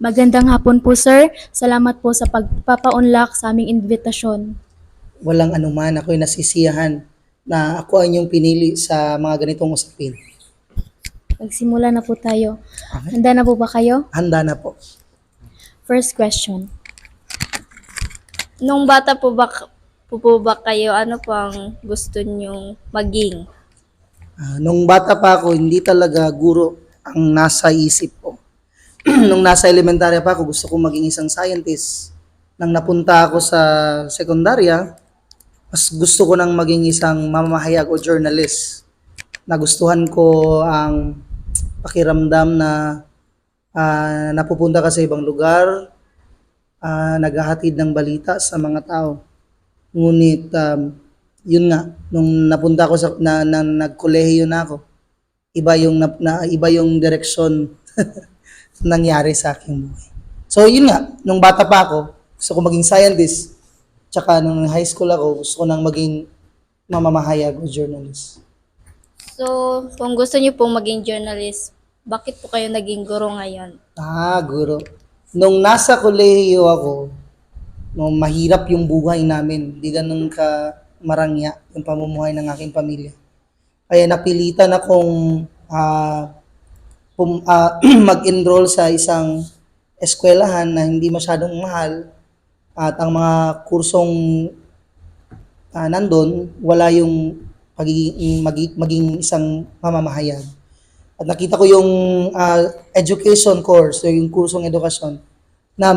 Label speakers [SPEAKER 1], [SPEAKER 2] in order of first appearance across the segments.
[SPEAKER 1] Magandang hapon po, sir. Salamat po sa pagpapaunlak sa aming invitasyon.
[SPEAKER 2] Walang anuman, ako'y nasisiyahan na ako ang inyong pinili sa mga ganitong usapin.
[SPEAKER 1] Magsimula na po tayo.
[SPEAKER 2] Okay?
[SPEAKER 1] Handa na po ba kayo?
[SPEAKER 2] Handa na po.
[SPEAKER 1] First question.
[SPEAKER 3] Nung bata po ba kayo, ano po ang gusto nyong maging?
[SPEAKER 2] Nung bata pa ako, hindi talaga guro ang nasa isip ko. Nung nasa elementarya pa ako, gusto ko maging isang scientist. Nang napunta ako sa sekundarya, mas gusto ko nang maging isang mamamahayag o journalist. Nagustuhan ko ang pakiramdam na napupunta ka sa ibang lugar, naghahatid ng balita sa mga tao. Ngunit, yun nga, nung napunta ko nagkolehiyo na ako, iba yung direksyon nangyari sa aking buhay. So, yun nga, nung bata pa ako, gusto ko maging scientist. Tsaka nung high school ako, gusto ko nang maging mamamahayag o journalist.
[SPEAKER 3] So, kung gusto niyo pong maging journalist, bakit po kayo naging guro ngayon?
[SPEAKER 2] Guro. Nung nasa kolehiyo ako, nung mahirap yung buhay namin, di ganun ka marangya yung pamumuhay ng aking pamilya. Kaya napilitan akong mag-enroll sa isang eskwelahan na hindi masyadong mahal at ang mga kursong nandun, wala yung maging isang mamamahayag. At nakita ko yung education course, so yung kursong edukasyon, na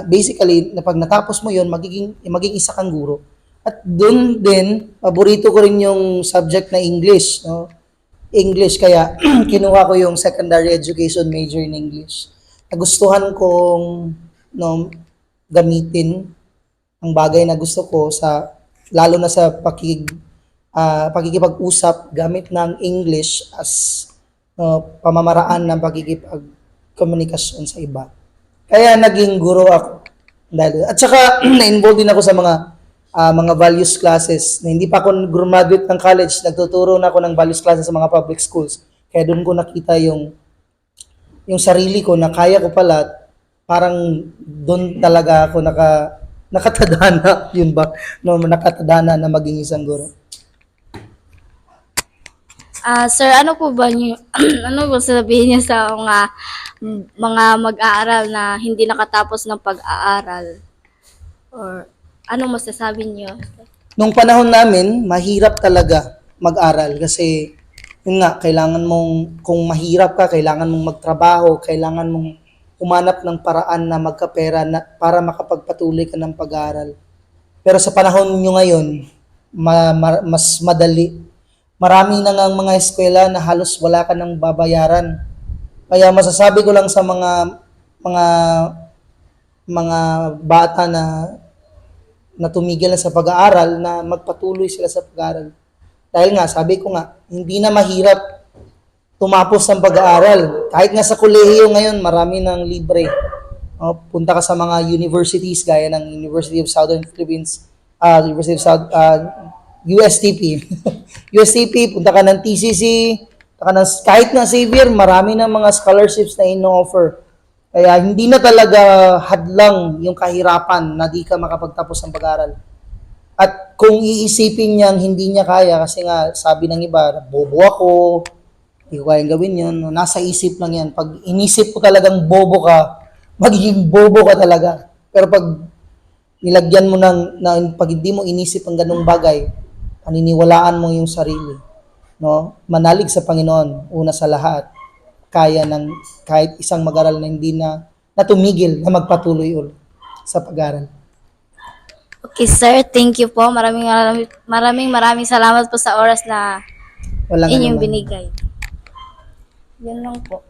[SPEAKER 2] basically, na pag natapos mo yun, maging isa kang guro. At doon din, paborito ko rin yung subject na English, no? English, kaya kinuha ko yung secondary education major in English. Nagustuhan kong gamitin ang bagay na gusto ko lalo na sa pakikipag-usap gamit ng English as pamamaraan ng pakikipag-komunikasyon sa iba. Kaya naging guro ako. At saka na-involved din ako sa mga values classes. Na hindi pa ako graduate ng college, nagtuturo na ako ng values classes sa mga public schools. Kaya doon ko nakita yung sarili ko na kaya ko pala, parang doon talaga ako nakatadhana, yun ba? No, nakatadhana na maging isang guro.
[SPEAKER 3] Sir, ano po ba niyo, ano ba sabihin niyo sa mga mag-aaral na hindi nakatapos ng pag-aaral? Or ano masasabi niyo?
[SPEAKER 2] Nung panahon namin, mahirap talaga mag-aral kasi yun nga, kung mahirap ka, kailangan mong magtrabaho, kailangan mong humanap ng paraan na magkapera para makapagpatuloy ka ng pag-aaral. Pero sa panahon nyo ngayon, mas madali. Marami na nga mga eskwela na halos wala ka nang babayaran. Kaya masasabi ko lang sa mga bata na tumigil na sa pag-aaral, na magpatuloy sila sa pag-aaral. Dahil nga, sabi ko nga, hindi na mahirap tumapos ng pag-aaral. Kahit nga sa kolehiyo ngayon, marami ng libre. Punta ka sa mga universities, gaya ng University of Southern Philippines, University of USTP. USTP, punta ka ng TCC, kahit na Xavier, marami ng mga scholarships na ino-offer. Kaya hindi na talaga hadlang yung kahirapan na di ka makapagtapos ng pag-aaral. At kung iisipin niyang hindi niya kaya, kasi nga sabi ng iba, bobo ako, hindi ko kayang gawin yun. Nasa isip lang yan. Pag inisip ko talagang bobo ka, magiging bobo ka talaga. Pero pag nilagyan mo pag hindi mo inisip ang ganung bagay, paniniwalaan mo yung sarili. No? Manalig sa Panginoon, una sa lahat. Kaya ng kahit isang mag-aral na hindi na tumigil na magpatuloy ulit sa pag-aral.
[SPEAKER 3] Okay, sir. Thank you po. Maraming salamat po sa oras na
[SPEAKER 2] Walang
[SPEAKER 3] inyong
[SPEAKER 2] anuman.
[SPEAKER 3] binigay. Yan lang po.